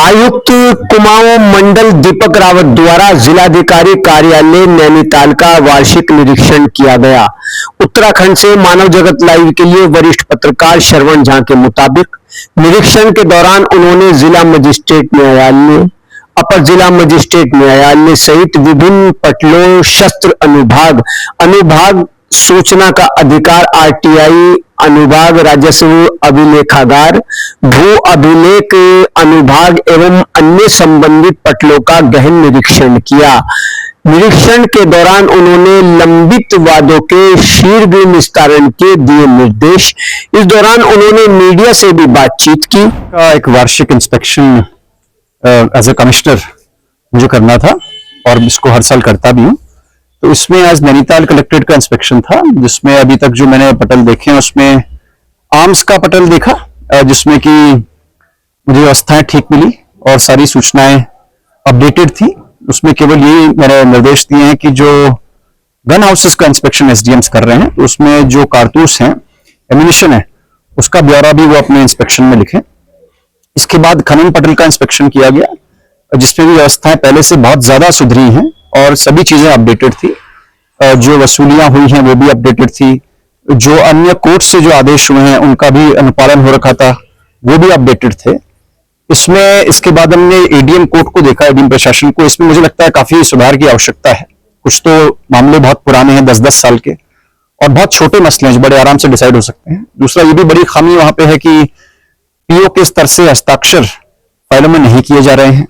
आयुक्त कुमाऊं मंडल दीपक रावत द्वारा जिलाधिकारी कार्यालय नैनीताल का वार्षिक निरीक्षण किया गया। उत्तराखंड से मानव जगत लाइव के लिए वरिष्ठ पत्रकार श्रवण झा के मुताबिक निरीक्षण के दौरान उन्होंने जिला मजिस्ट्रेट न्यायालय, अपर जिला मजिस्ट्रेट न्यायालय सहित विभिन्न पटलों, शस्त्र अनुभाग सूचना का अधिकार, आरटीआई अनुभाग, राजस्व अभिलेखागार, भू अभिलेख अनुभाग एवं अन्य संबंधित पटलों का गहन निरीक्षण किया। निरीक्षण के दौरान उन्होंने लंबित वादों के शीघ्र निस्तारण के दिए निर्देश। इस दौरान उन्होंने मीडिया से भी बातचीत की। एक वार्षिक इंस्पेक्शन एज ए कमिश्नर मुझे करना था और इसको हर साल करता भी हूँ। तो इसमें आज नैनीताल कलेक्ट्रेट का इंस्पेक्शन था, जिसमें अभी तक जो मैंने पटल देखे हैं उसमें आर्म्स का पटल देखा, जिसमें कि मुझे व्यवस्थाएं ठीक मिली और सारी सूचनाएं अपडेटेड थी। उसमें केवल ये मैंने निर्देश दिए हैं कि जो गन हाउसेस का इंस्पेक्शन एसडीएम्स कर रहे हैं, तो उसमें जो कारतूस हैं, एम्यूनिशन है, उसका ब्यौरा भी वो अपने इंस्पेक्शन में लिखें। इसके बाद खनन पटल का इंस्पेक्शन किया गया, जिसमें भी व्यवस्थाएं पहले से बहुत ज्यादा सुधरी हैं और सभी चीजें अपडेटेड थी। जो वसूलियां हुई हैं वो भी अपडेटेड थी। जो अन्य कोर्ट से जो आदेश हुए हैं उनका भी अनुपालन हो रखा था, वो भी अपडेटेड थे। इसमें इसके बाद हमने एडीएम कोर्ट को देखा, एडीएम प्रशासन को। इसमें मुझे लगता है काफी सुधार की आवश्यकता है। कुछ तो मामले बहुत पुराने हैं, 10-10 साल के, और बहुत छोटे मसले हैं जो बड़े आराम से डिसाइड हो सकते हैं। दूसरा ये भी बड़ी खामी वहां पे है कि पीओ के स्तर से हस्ताक्षर फाइलों में नहीं किए जा रहे हैं,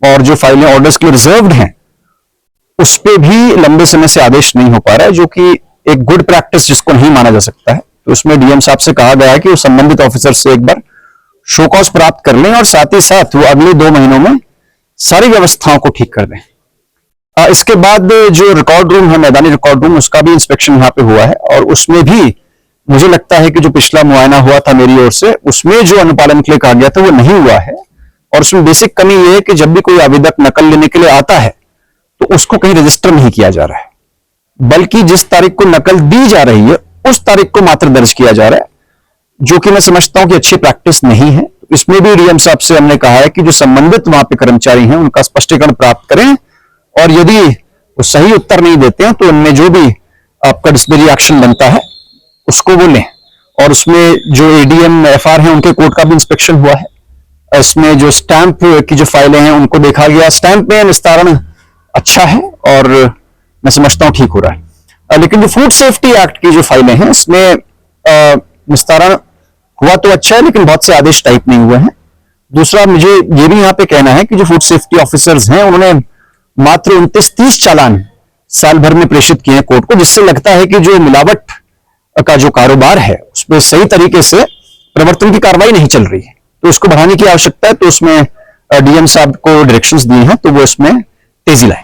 और जो फाइलें ऑर्डर्स के लिए रिजर्व्ड हैं उस पे भी लंबे समय से आदेश नहीं हो पा रहा है, जो कि एक गुड प्रैक्टिस जिसको नहीं माना जा सकता है। तो उसमें डीएम साहब से कहा गया है कि वो संबंधित ऑफिसर से एक बार शो कॉज प्राप्त कर लें और साथ ही साथ वो अगले 2 महीनों में सारी व्यवस्थाओं को ठीक कर दें। इसके बाद जो रिकॉर्ड रूम है, मैदानी रिकॉर्ड रूम, उसका भी इंस्पेक्शन यहाँ पे हुआ है, और उसमें भी मुझे लगता है कि जो पिछला मुआयना हुआ था मेरी ओर से, उसमें जो अनुपालन के लिए कहा गया था वो नहीं हुआ है। और उसमें बेसिक कमी ये है कि जब भी कोई आवेदक नकल लेने के लिए आता है तो उसको कहीं रजिस्टर नहीं किया जा रहा है, बल्कि जिस तारीख को नकल दी जा रही है उस तारीख को मात्र दर्ज किया जा रहा है, जो कि मैं समझता हूं कि अच्छी प्रैक्टिस नहीं है। इसमें भी डीएम साहब से हमने कहा है कि जो संबंधित वहां पे कर्मचारी हैं उनका स्पष्टीकरण प्राप्त करें, और यदि वो सही उत्तर नहीं देते हैं तो उनमें जो भी आपका डिसिप्लिनरी एक्शन बनता है उसको वो लें। और उसमें जो एडीएम एफआर हैं उनके कोर्ट का भी इंस्पेक्शन हुआ है। इसमें जो स्टैंप की जो फाइलें हैं उनको देखा गया। स्टैंप में निस्तारण अच्छा है और मैं समझता हूं ठीक हो रहा है, लेकिन जो फूड सेफ्टी एक्ट की जो फाइलें हैं इसमें निस्तारण हुआ तो अच्छा है, लेकिन बहुत से आदेश टाइप नहीं हुए हैं। दूसरा मुझे ये भी यहाँ पे कहना है कि जो फूड सेफ्टी ऑफिसर्स हैं उन्होंने मात्र 29-30 चालान साल भर में प्रेषित किए हैं कोर्ट को, जिससे लगता है कि जो मिलावट का जो कारोबार है उसमें सही तरीके से प्रवर्तन की कार्रवाई नहीं चल रही है। तो उसको बढ़ाने की आवश्यकता है। तो उसमें डीएम साहब को डायरेक्शंस दिए हैं, तो वो इसमें तेजी लाए।